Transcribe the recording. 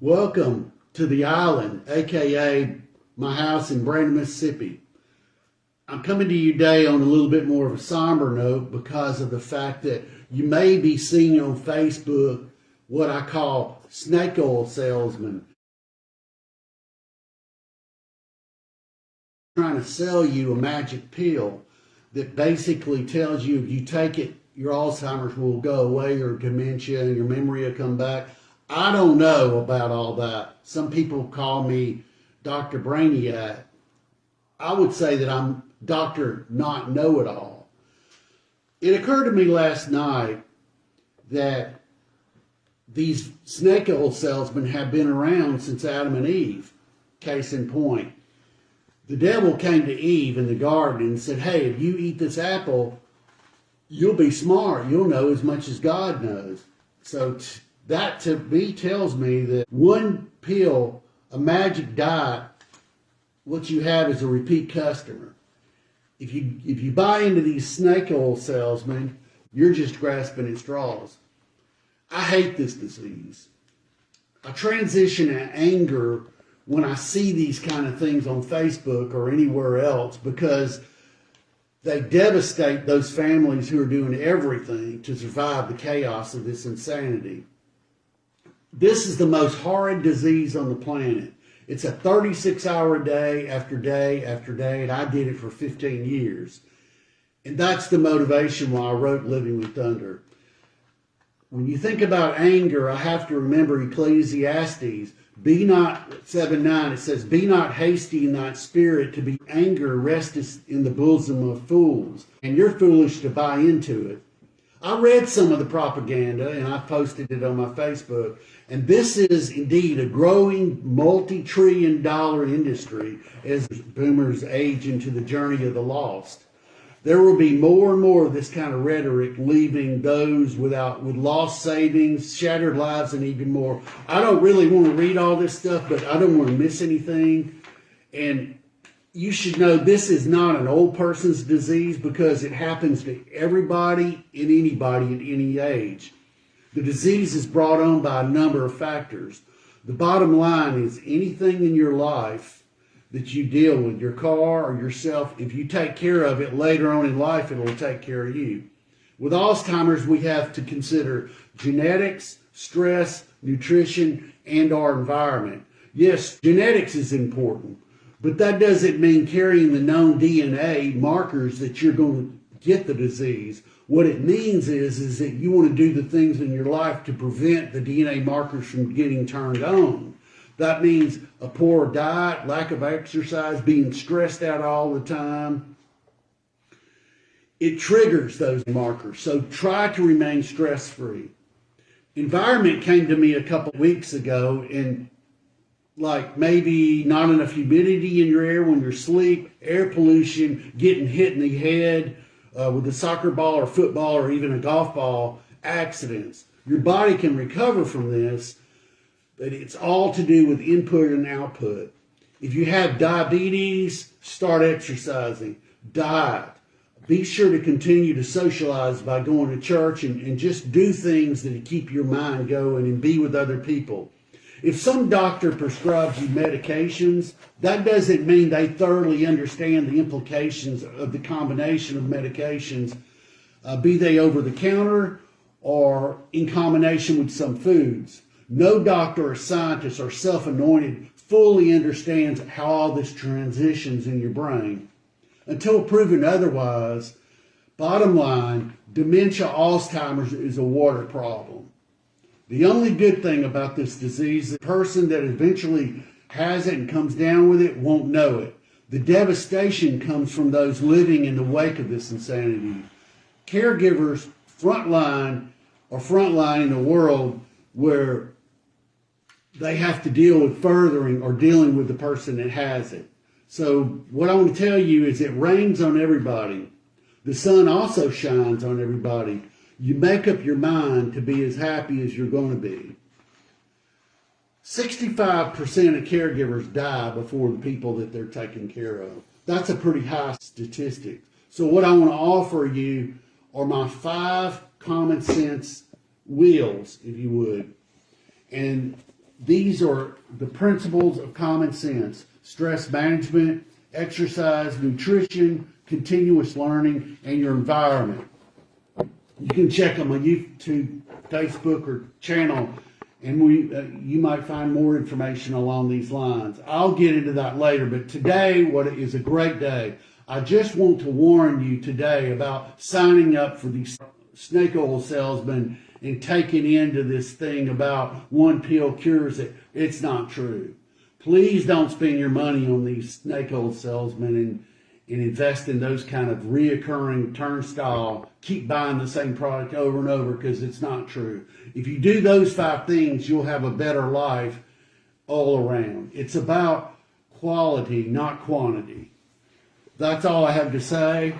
Welcome to the island, aka my house in Brandon, Mississippi. I'm coming to you today on a little bit more of a somber note because of the fact that you may be seeing on Facebook what I call snake oil salesmen trying to sell you a magic pill that basically tells you if you take it, your Alzheimer's will go away or dementia and your memory will come back. I don't know about all that. Some people call me Dr. Brainiac. I would say that I'm Dr. Not Know-It-All. It occurred to me last night that these snake oil salesmen have been around since Adam and Eve. Case in point, the devil came to Eve in the garden and said, hey, if you eat this apple, you'll be smart. You'll know as much as God knows. So that to me tells me that one pill, a magic diet, what you have is a repeat customer. If you buy into these snake oil salesmen, you're just grasping at straws. I hate this disease. I transition to anger when I see these kind of things on Facebook or anywhere else because they devastate those families who are doing everything to survive the chaos of this insanity. This is the most horrid disease on the planet. It's a 36-hour day after day after day, and I did it for 15 years. And that's the motivation why I wrote Living with Thunder. When you think about anger, I have to remember Ecclesiastes. Be not, 7:9, it says, be not hasty in thy spirit to be anger resteth in the bosom of fools. And you're foolish to buy into it. I read some of the propaganda and I posted it on my Facebook. And this is indeed a growing multi-trillion-dollar industry as boomers age into the journey of the lost. There will be more and more of this kind of rhetoric leaving those with lost savings, shattered lives, and even more. I don't really want to read all this stuff, but I don't want to miss anything. And you should know this is not an old person's disease because it happens to everybody and anybody at any age. The disease is brought on by a number of factors. The bottom line is anything in your life that you deal with, your car or yourself, if you take care of it later on in life, it will take care of you. With Alzheimer's, we have to consider genetics, stress, nutrition, and our environment. Yes, genetics is important, but that doesn't mean carrying the known DNA markers that you're going to get the disease. What it means is that you want to do the things in your life to prevent the DNA markers from getting turned on. That means a poor diet, lack of exercise, being stressed out all the time. It triggers those markers. So try to remain stress-free. Environment came to me a couple of weeks ago, and like maybe not enough humidity in your air when you're asleep, air pollution, getting hit in the head with a soccer ball or football or even a golf ball, accidents. Your body can recover from this, but it's all to do with input and output. If you have diabetes, start exercising. Diet. Be sure to continue to socialize by going to church and just do things that keep your mind going and be with other people. If some doctor prescribes you medications, that doesn't mean they thoroughly understand the implications of the combination of medications, be they over the counter or in combination with some foods. No doctor or scientist or self-anointed fully understands how all this transitions in your brain. Until proven otherwise, bottom line, dementia, Alzheimer's is a water problem. The only good thing about this disease, the person that eventually has it and comes down with it won't know it. The devastation comes from those living in the wake of this insanity. Caregivers frontline in a world where they have to deal with furthering or dealing with the person that has it. So what I want to tell you is it rains on everybody. The sun also shines on everybody. You make up your mind to be as happy as you're going to be. 65% of caregivers die before the people that they're taking care of. That's a pretty high statistic. So what I want to offer you are my 5 common sense wheels, if you would. And These are the principles of common sense: stress management, exercise, nutrition, continuous learning, and your environment. You can check them on YouTube, Facebook, or channel, and you might find more information along these lines. I'll get into that later, but today, what is a great day. I just want to warn you today about signing up for these snake oil salesmen and taking into this thing about one pill cures it. It's not true. Please don't spend your money on these snake oil salesmen and invest in those kind of reoccurring turnstile, keep buying the same product over and over, because it's not true. If you do those 5 things, you'll have a better life all around. It's about quality, not quantity. That's all I have to say.